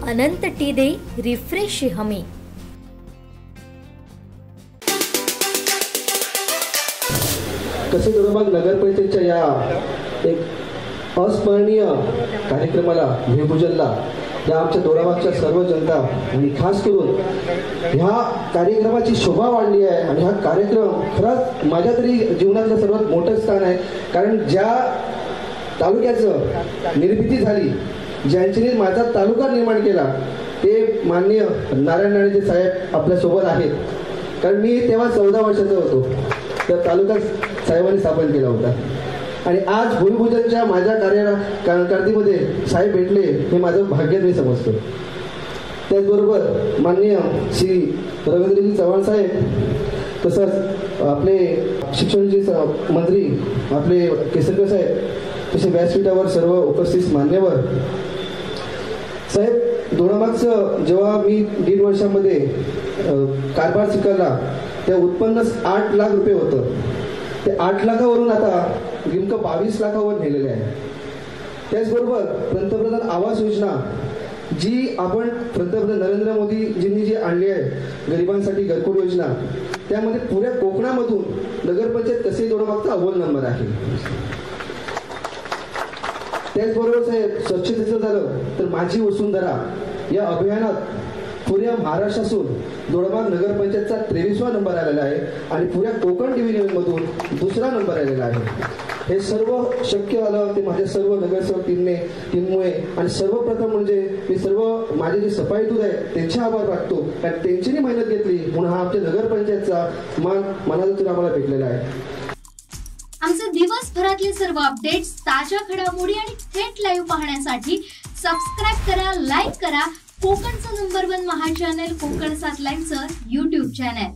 अनंत टीदे refresh हमी। कसे दोडामार्ग नगरपंचायतच्या या एक अस्मरणीय कार्यक्रमाला भूमिपूजनला या आमच्या दोडामार्गच्या सर्व जनता आणि खास करून ह्या कार्यक्रमाची शोभा वाढली आहे आणि हा कार्यक्रम खरंच माझ्या तरी जीवनातलं सर्वात मोठं स्थान आहे। कारण ज्या तालुक्याचं निर्मिती झाली, ज्यांच्याने माझा तालुका निर्माण केला ते माननीय नारायण राणेचे साहेब आपल्यासोबत आहेत। कारण मी तेव्हा 14 वर्षाचा होतो, तर तालुका साहेबांनी स्थापन केला होता आणि आज भूमिपूजनच्या माझ्या कारकिर्दीमध्ये साहेब भेटले हे माझं भाग्य मी समजतो। त्याचबरोबर माननीय श्री रवींद्रजी चव्हाण साहेब, तसंच आपले शिक्षणचे मंत्री आपले केसरकर साहेब, तसे व्यासपीठावर सर्व उपस्थित मान्यवर साहेब, दोडामार्गचं जेव्हा मी 1.5 वर्षामध्ये कारभार स्वीकारला त्या उत्पन्न 8 लाख रुपये होतं। ते 8 लाखावरून आता नेमकं 22 लाखावर नेलेले आहे। त्याचबरोबर पंतप्रधान आवास योजना जी आपण पंतप्रधान नरेंद्र मोदीजींनी जी आणली आहे गरिबांसाठी घरकुल योजना, त्यामध्ये पुऱ्या कोकणामधून नगरपंचायत तसे दोडामार्गचा अव्वल नंबर आहे। त्याचबरोबर साहेब, स्वच्छतेचं झालं तर माझी वसुंधरा या अभियानात पुऱ्या महाराष्ट्रातून दोडामार्ग नगरपंचायतचा 23वा नंबर आलेला आहे आणि पुऱ्या कोकण डिव्हिजनमधून 2रा नंबर आलेला आहे। हे सर्व शक्य झालं ते माझ्या सर्व नगरसेवक टीममुळे आणि सर्वप्रथम म्हणजे मी सर्व माझे जे सफाई दूत आहेत त्यांचे आभार मानतो, कारण त्यांच्यानी मेहनत घेतली म्हणून हा आमच्या नगरपंचायतचा मान मनातून आम्हाला भेटलेला आहे। आमचे दिवसभरातले सर्व अपडेट्स, ताज्या घडामोडी आणि थेट लाईव्ह पाहण्यासाठी सबस्क्राइब करा, लाईक करा कोकणचं नंबर 1 महा चॅनल कोकण 7 लाईव्हचं YouTube चॅनल।